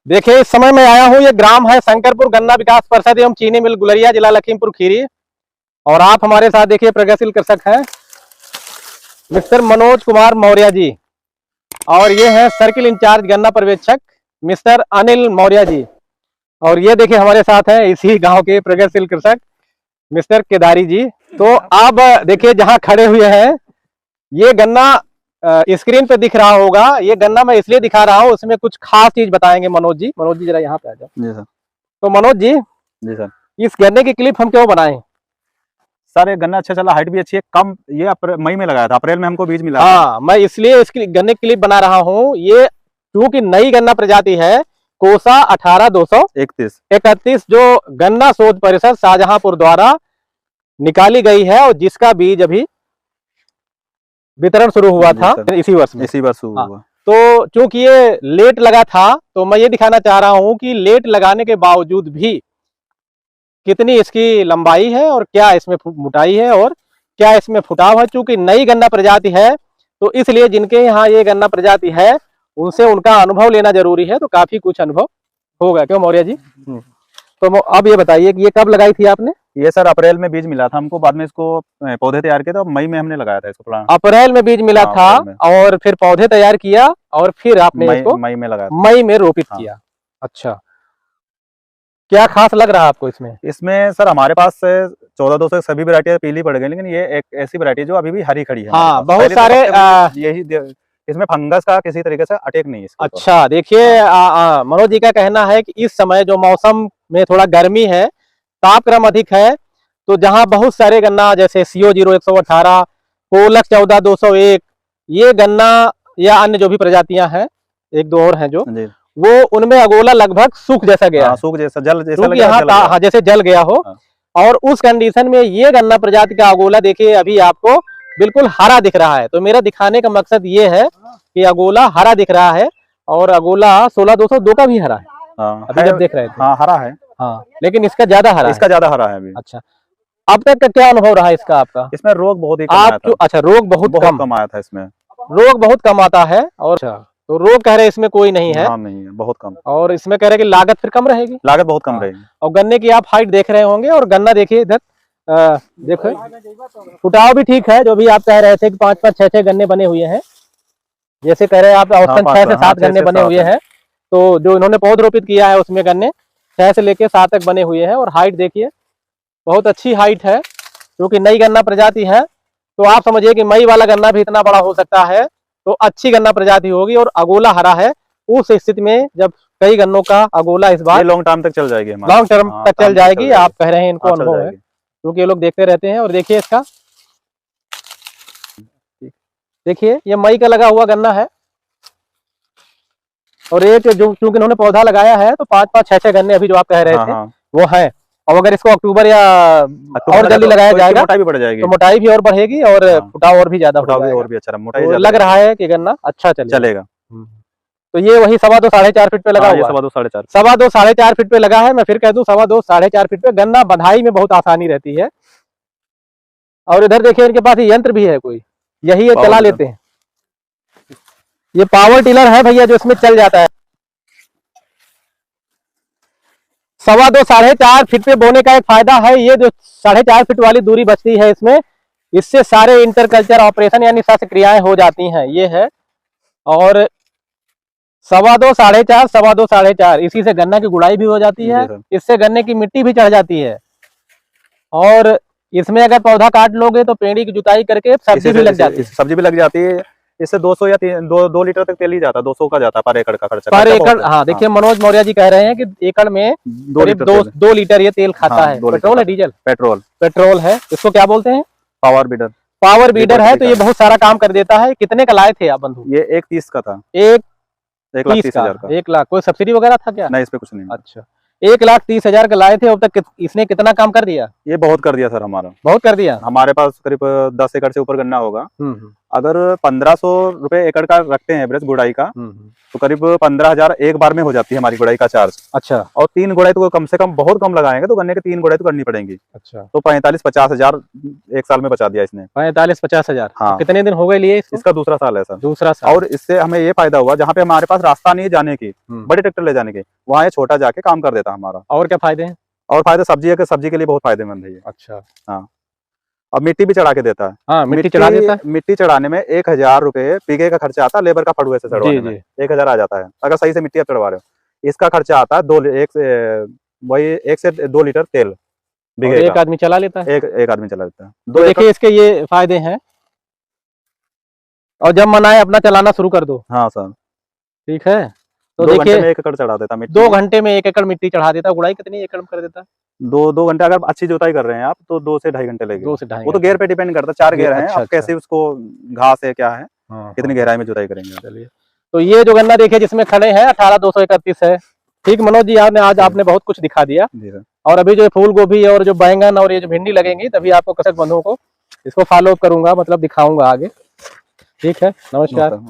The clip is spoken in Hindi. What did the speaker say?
देखिए इस समय मैं आया हूँ, ये ग्राम है शंकरपुर गन्ना विकास परिषद एवं चीनी मिल गुलरिया, जिला लखीमपुर खीरी। और आप हमारे साथ देखिए प्रगतिशील कृषक हैं मिस्टर मनोज कुमार मौर्य जी, और ये है सर्किल इंचार्ज गन्ना पर्यवेक्षक मिस्टर अनिल मौर्य जी। और ये देखिए हमारे साथ हैं इसी गांव के प्रगतिशील कृषक मिस्टर केदारी जी। तो आप देखिए जहां खड़े हुए हैं, ये गन्ना स्क्रीन पे दिख रहा होगा। ये गन्ना मैं इसलिए दिखा रहा हूँ, उसमें कुछ खास चीज बताएंगे मनोज जी। मनोज जी जरा यहाँ पे आ जाओ। जी सर। तो मनोज जी सर, इस गन्ने की क्लिप हम क्यों बनाए? सर ये गन्ना अच्छा चला, हाइट भी अच्छी है। कम ये मई में लगाया था, अप्रैल में हमको बीज मिला। हाँ, मैं इसलिए इसकी गन्ने की क्लिप बना रहा हूँ। ये क्योंकि नई गन्ना प्रजाति है कोसा 18231 जो गन्ना शोध परिषद शाहजहांपुर द्वारा निकाली गई है, और जिसका बीज अभी वितरण शुरू हुआ था इसी वर्ष हुआ। तो चूंकि ये लेट लगा था, तो मैं ये दिखाना चाह रहा हूं कि लेट लगाने के बावजूद भी कितनी इसकी लंबाई है और क्या इसमें मोटाई है और क्या इसमें फुटाव है। चूंकि नई गन्ना प्रजाति है, तो इसलिए जिनके यहाँ ये गन्ना प्रजाति है उनसे उनका अनुभव लेना जरूरी है। तो काफी कुछ अनुभव होगा, क्यों मौर्य जी? तो अब ये बताइए कि ये कब लगाई थी आपने? ये सर अप्रैल में बीज मिला था हमको, बाद में इसको पौधे तैयार किए, तो मई में हमने लगाया था इसको प्लांट। अप्रैल में बीज मिला था और फिर पौधे तैयार किया और फिर आपने इसको मई में लगाया, मई में रोपित किया। अच्छा, क्या खास लग रहा है आपको इसमें? इसमें सर हमारे पास 14-200 सभी वैरायटी पीली पड़ गई, लेकिन ये एक ऐसी वैरायटी जो अभी भी हरी खड़ी है। हाँ, बहुत सारे यही इसमें फंगस का किसी तरीके से अटैक नहीं है। अच्छा, देखिए मनोज जी का कहना है कि इस समय जो मौसम में थोड़ा गर्मी है, तापक्रम अधिक है, तो जहां बहुत सारे गन्ना जैसे CO0 118, कोलक 14201, ये गन्ना या अन्य जो भी प्रजातियां हैं, एक दो और हैं जो वो, उनमें अगोला लगभग सूख जैसा गया, सूख जैसा जल जैसा यहाँ जैसे जल गया हो। और उस कंडीशन में ये गन्ना प्रजाति का अगोला देखिए अभी आपको बिल्कुल हरा दिख रहा है। तो मेरा दिखाने का मकसद ये है कि अगोला हरा दिख रहा है, और अगोला 16202 का भी हरा है। अभी जब देख रहे थे, हाँ हरा है, हाँ, लेकिन इसका ज्यादा हरा है अभी। अच्छा, अब तक का क्या अनुभव रहा इसका आपका? इसमें रोग बहुत ही कम आया था। अच्छा, रोग बहुत कम आया था इसमें, रोग बहुत कम आता है। और तो रोग कह रहे इसमें कोई नहीं है? नहीं है, बहुत कम। और इसमें कह रहे कि लागत फिर कम रहेगी? लागत बहुत कम रहेगी। और गन्ने की आप हाइट देख रहे होंगे, और गन्ना देखिए इधर, देखो फुटाव भी ठीक है। जो भी आप कह रहे थे कि 5-5, 6-6 गन्ने बने हुए हैं, जैसे कह रहे हैं आप औसतन 6 से 7 गन्ने बने हुए हैं। तो जो इन्होंने पौध रोपित किया है उसमें गन्ने 6 से लेके 7 तक बने हुए हैं। और हाइट देखिए बहुत अच्छी हाइट है, क्योंकि नई गन्ना प्रजाति है। तो आप समझिए कि मई वाला गन्ना भी इतना बड़ा हो सकता है, तो अच्छी गन्ना प्रजाति होगी। और अगोला हरा है, उस स्थिति में जब कई गन्नों का अगोला इस बार लॉन्ग टर्म तक चल जाएगी, लॉन्ग टर्म तक चल जाएगी। आप कह रहे हैं इनको अनुभव है, क्योंकि ये लोग देखते रहते हैं। और देखिए इसका, देखिए ये मई का लगा हुआ गन्ना है, और एक जो क्योंकि इन्होंने पौधा लगाया है, तो 5-5, 6-6 गन्ने अभी जो आप कह रहे थे वो है। और अगर इसको अक्टूबर या और जल्दी लगाया जाएगा, मोटाई भी बढ़ जाएगी, तो मोटाई भी और बढ़ेगी और फुटाव और भी ज्यादा होगा, और भी अच्छा मोटाई लग रहा है कि गन्ना अच्छा चलेगा। तो ये वही 2.25 साढ़े 4 फीट पे लगा हुआ, 2.25 साढ़े 4 फीट पे लगा है। मैं फिर कह दूं 2.25 साढ़े 4 फीट पे गन्ना बधाई में बहुत आसानी रहती है। और इधर देखिए इनके पास यंत्र भी है कोई, यही ये चला लेते हैं। ये पावर टिलर है भैया, जो इसमें चल जाता है। 2.25 साढ़े 4 फीट पे बोने का एक फायदा है, ये जो 4.5 फीट वाली दूरी बचती है इसमें, इससे सारे इंटरकल्चर ऑपरेशन यानी शस्त्र क्रियाएं हो जाती हैं, ये है। और 2.25 साढ़े 4, 2.25 साढ़े 4, इसी से गन्ना की गुड़ाई भी हो जाती है, इससे गन्ने की मिट्टी भी चढ़ जाती है। और इसमें अगर पौधा काट लोगे तो पेड़ी की जुताई करके सब्जी भी लग जाती है। इससे 200 या 2 लीटर तक तेल ही जाता है, 200 का जाता है पर एकड़ का खर्चा, पर एकड़। हाँ, देखिए मनोज मौर्य जी कह रहे हैं कि एकड़ में 2 लीटर ये तेल खाता है। पेट्रोल है, डीजल? पेट्रोल है। इसको क्या बोलते हैं? पावर बीडर है। तो ये बहुत सारा काम कर देता है। कितने का लाए थे आप बंधु? ये 1.30 का था। 1,30,000 का। 1 लाख। कोई सब्सिडी वगैरह था क्या? नहीं, इस पे कुछ नहीं। अच्छा, 1,30,000 का लाए थे। अब तक इसने कितना काम कर दिया? ये बहुत कर दिया सर, हमारा बहुत कर दिया। हमारे पास करीब 10 एकड़ से ऊपर गन्ना होगा, अगर 1500 रुपए एकड़ का रखते हैं एवरेज गुड़ाई का, तो करीब 15,000 एक बार में हो जाती है हमारी गुड़ाई का चार्ज। अच्छा। और 3 गुड़ाई तो कम से कम बहुत कम लगाएंगे तो गन्ने की 3 गुड़ाई तो करनी पड़ेगी। अच्छा, तो 45-50 हजार एक साल में बचा दिया इसने। 45-50 हजार। हाँ। तो कितने दिन हो गए लिए इसको? इसका दूसरा साल है सर। दूसरा साल। और इससे हमें ये फायदा हुआ, जहाँ पे हमारे पास रास्ता नहीं है जाने की, बड़े ट्रैक्टर ले जाने के, वहाँ ये छोटा जाके काम कर देता हमारा। और क्या फायदे हैं? और फायदा सब्जी है कि सब्जी के लिए बहुत फायदेमंद है ये। अच्छा। हाँ। अब मिट्टी भी चढ़ा के देता है। हाँ, मिट्टी चढ़ा देता है। मिट्टी चढ़ाने में 1000 रुपए बीघे का खर्चा आता है, लेबर का फड़ुए से चढ़वाने में 1000 आ जाता है, अगर सही से मिट्टी आप चढ़वा रहे हो। इसका खर्चा आता है 1 से 2 लीटर तेल बीघे का। एक आदमी चला लेता है। एक आदमी चला लेता है। तो देखिए इसके ये फायदे हैं। और जब मन आए अपना चलाना शुरू कर दो। हाँ सर, ठीक है। तो 2 घंटे देखिए में 1 एकड़ चढ़ा देता मिट्टी। 2 घंटे में 1 एकड़ मिट्टी चढ़ा देता है। गुड़ाई कितनी एकड़ में कर देता है? 2 घंटे अगर अच्छी जुताई कर रहे हैं आप तो 2 से ढाई घंटे लगेगा। 2 से ढाई। वो तो घेर पे डिपेंड करता है, 4 घेर हैं। अच्छा, आप कैसे उसको घास है क्या है, कितनी गहराई में जुताई करेंगे। चलिए, तो ये जो गन्ना देखिए जिसमें खड़े हैं 18,231 है। ठीक मनोज जी, आपने बहुत कुछ दिखा दिया। और अभी जो फूल गोभी और जो बैंगन और ये जो भिंडी लगेंगी, तभी आपको कृषक बंधुओं को इसको फॉलो करूंगा, मतलब दिखाऊंगा आगे। ठीक है, नमस्कार।